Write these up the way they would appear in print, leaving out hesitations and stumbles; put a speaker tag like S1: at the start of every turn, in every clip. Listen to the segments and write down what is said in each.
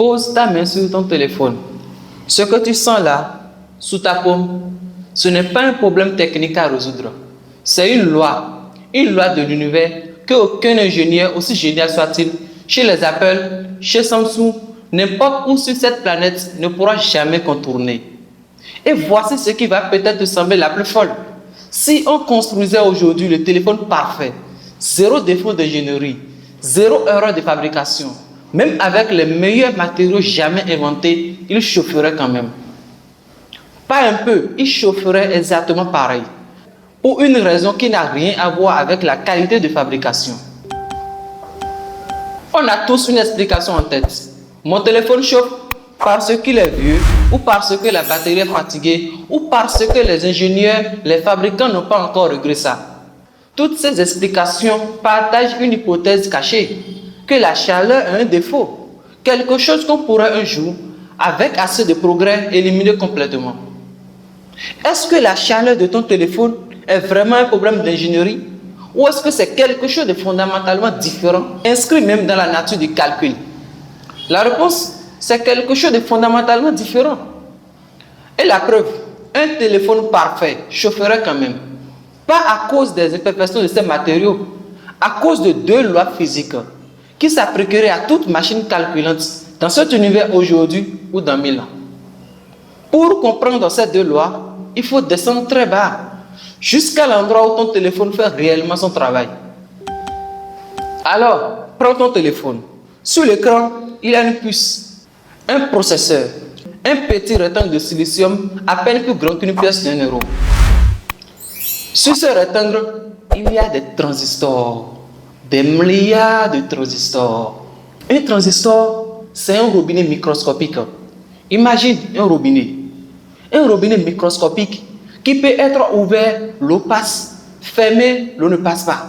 S1: Pose ta main sur ton téléphone. Ce que tu sens là, sous ta paume, ce n'est pas un problème technique à résoudre. C'est une loi de l'univers qu'aucun ingénieur, aussi génial soit-il, chez les Apple, chez Samsung, n'importe où sur cette planète, ne pourra jamais contourner. Et voici ce qui va peut-être te sembler la plus folle. Si on construisait aujourd'hui le téléphone parfait, zéro défaut d'ingénierie, zéro erreur de fabrication, même avec les meilleurs matériaux jamais inventés, il chaufferait quand même. Pas un peu, il chaufferait exactement pareil. Pour une raison qui n'a rien à voir avec la qualité de fabrication. On a tous une explication en tête. Mon téléphone chauffe parce qu'il est vieux, ou parce que la batterie est fatiguée, ou parce que les ingénieurs, les fabricants n'ont pas encore réglé ça. Toutes ces explications partagent une hypothèse cachée, que la chaleur a un défaut, quelque chose qu'on pourrait un jour, avec assez de progrès, éliminer complètement. Est-ce que la chaleur de ton téléphone est vraiment un problème d'ingénierie, ou est-ce que c'est quelque chose de fondamentalement différent, inscrit même dans la nature du calcul? La réponse, c'est quelque chose de fondamentalement différent. Et la preuve, un téléphone parfait chaufferait quand même. Pas à cause des imperfections de ces matériaux, à cause de deux lois physiques qui s'appliqueraient à toute machine calculante dans cet univers aujourd'hui ou dans 1000 ans. Pour comprendre ces deux lois, il faut descendre très bas, jusqu'à l'endroit où ton téléphone fait réellement son travail. Alors, prends ton téléphone. Sur l'écran, il y a une puce, un processeur, un petit rectangle de silicium à peine plus grand qu'une pièce d'un euro. Sur ce rectangle, il y a des transistors, des milliards de transistors. Un transistor, c'est un robinet microscopique. Imagine un robinet microscopique qui peut être ouvert, l'eau passe, fermé, l'eau ne passe pas.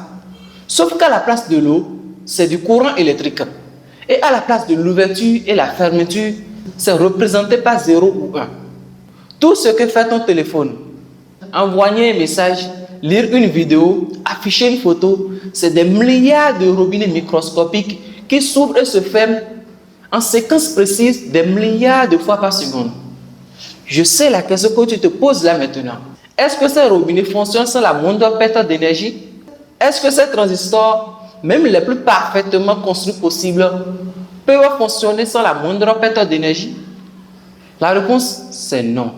S1: Sauf qu'à la place de l'eau, c'est du courant électrique. Et à la place de l'ouverture et la fermeture, c'est représenté par 0 ou 1. Tout ce que fait ton téléphone, envoyer un message, lire une vidéo, afficher une photo, c'est des milliards de robinets microscopiques qui s'ouvrent et se ferment en séquence précise des milliards de fois par seconde. Je sais la question que tu te poses là maintenant. Est-ce que ces robinets fonctionnent sans la moindre perte d'énergie? Est-ce que ces transistors, même les plus parfaitement construits possibles, peuvent fonctionner sans la moindre perte d'énergie? La réponse, c'est non.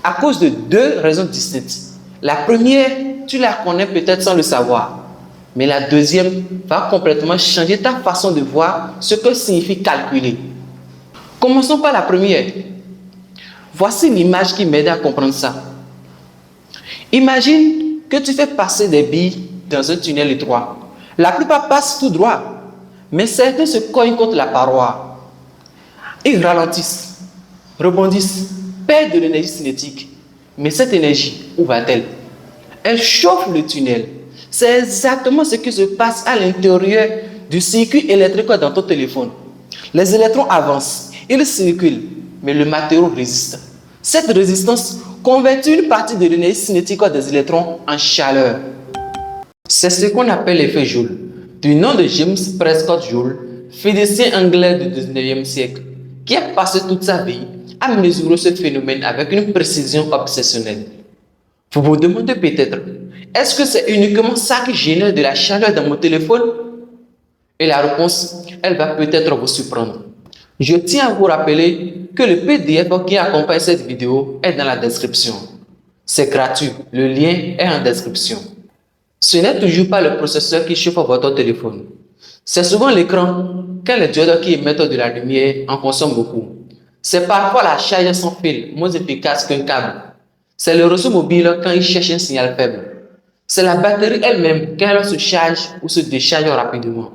S1: À cause de deux raisons distinctes. La première, tu la connais peut-être sans le savoir. Mais la deuxième va complètement changer ta façon de voir ce que signifie calculer. Commençons par la première. Voici l'image qui m'aide à comprendre ça. Imagine que tu fais passer des billes dans un tunnel étroit. La plupart passent tout droit, mais certains se cognent contre la paroi. Ils ralentissent, rebondissent, perdent de l'énergie cinétique. Mais cette énergie, où va-t-elle? Elle chauffe le tunnel. C'est exactement ce qui se passe à l'intérieur du circuit électrique dans ton téléphone. Les électrons avancent, ils circulent, mais le matériau résiste. Cette résistance convertit une partie de l'énergie cinétique des électrons en chaleur. C'est ce qu'on appelle l'effet Joule, du nom de James Prescott Joule, physicien anglais du 19e siècle, qui a passé toute sa vie à mesurer ce phénomène avec une précision obsessionnelle. Vous vous demandez peut-être, est-ce que c'est uniquement ça qui génère de la chaleur dans mon téléphone? Et la réponse, elle va peut-être vous surprendre. Je tiens à vous rappeler que le PDF qui accompagne cette vidéo est dans la description. C'est gratuit, le lien est en description. Ce n'est toujours pas le processeur qui chauffe votre téléphone. C'est souvent l'écran, car les diodes qui émettent de la lumière en consomment beaucoup. C'est parfois la charge sans fil, moins efficace qu'un câble. C'est le réseau mobile quand il cherche un signal faible. C'est la batterie elle-même quand elle se charge ou se décharge rapidement.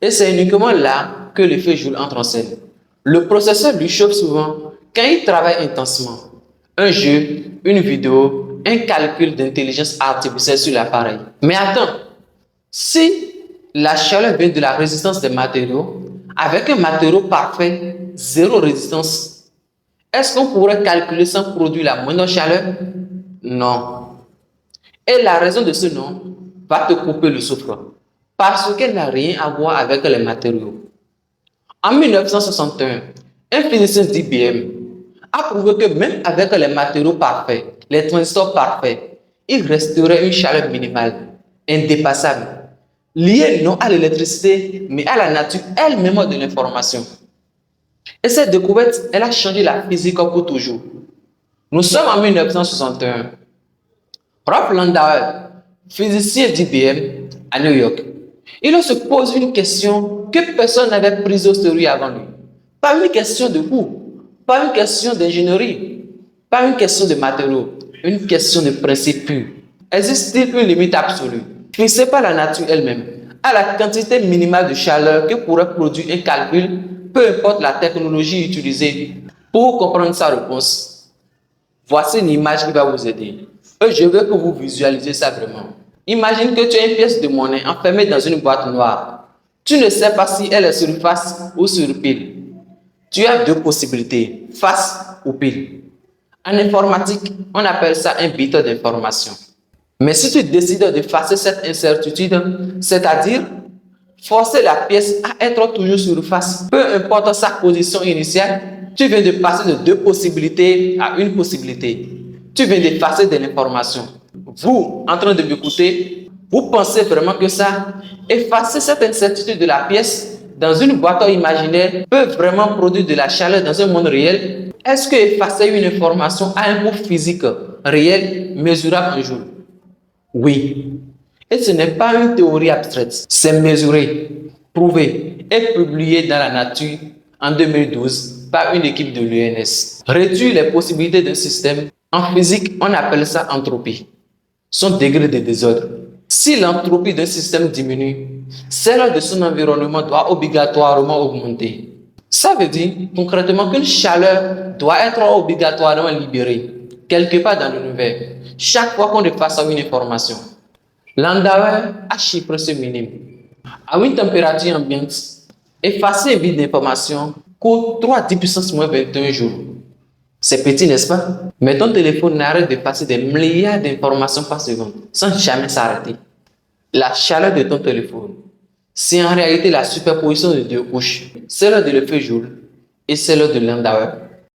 S1: Et c'est uniquement là que l'effet Joule entre en scène. Le processeur lui chauffe souvent quand il travaille intensément. Un jeu, une vidéo, un calcul d'intelligence artificielle sur l'appareil. Mais attends, si la chaleur vient de la résistance des matériaux, avec un matériau parfait, zéro résistance, est-ce qu'on pourrait calculer sans produire la moindre chaleur? Non. Et la raison de ce non va te couper le souffle, parce qu'elle n'a rien à voir avec les matériaux. En 1961, un physicien d'IBM a prouvé que même avec les matériaux parfaits, les transistors parfaits, il resterait une chaleur minimale, indépassable, liée non à l'électricité, mais à la nature elle-même de l'information. Et cette découverte, elle a changé la physique pour toujours. Nous sommes en 1961. Ralph Landauer, physicien d'IBM à New York, il se pose une question que personne n'avait prise au sérieux avant lui. Pas une question de coût, pas une question d'ingénierie, pas une question de matériaux, une question de principe pur. Existe-t-il une limite absolue, fixée par la nature elle-même, à la quantité minimale de chaleur que pourrait produire un calcul, peu importe la technologie utilisée? Pour comprendre sa réponse, voici une image qui va vous aider. Et je veux que vous visualisez ça vraiment. Imagine que tu as une pièce de monnaie enfermée dans une boîte noire. Tu ne sais pas si elle est sur face ou sur pile. Tu as deux possibilités, face ou pile. En informatique, on appelle ça un bit d'information. Mais si tu décides d'effacer cette incertitude, c'est-à-dire forcer la pièce à être toujours sur face, peu importe sa position initiale, tu viens de passer de deux possibilités à une possibilité. Tu viens d'effacer de l'information. Vous, en train de m'écouter, vous pensez vraiment que ça, effacer cette incertitude de la pièce dans une boîte imaginaire peut vraiment produire de la chaleur dans un monde réel? Est-ce que effacer une information a un coût physique réel, mesurable un jour? Oui. Et ce n'est pas une théorie abstraite, c'est mesuré, prouvé et publié dans la nature en 2012 par une équipe de l'UNS. Réduire les possibilités d'un système, en physique, on appelle ça entropie, son degré de désordre. Si l'entropie d'un système diminue, celle de son environnement doit obligatoirement augmenter. Ça veut dire concrètement qu'une chaleur doit être obligatoirement libérée quelque part dans l'univers chaque fois qu'on efface une information. Landauer a chiffré ce minimum. À une température ambiante, effacer un bit d'information coûte 3 à 10 puissance moins 21 jours. C'est petit, n'est-ce pas? Mais ton téléphone n'arrête de passer des milliards d'informations par seconde sans jamais s'arrêter. La chaleur de ton téléphone, c'est en réalité la superposition de deux couches, celle de l'effet Joule et celle de Landauer.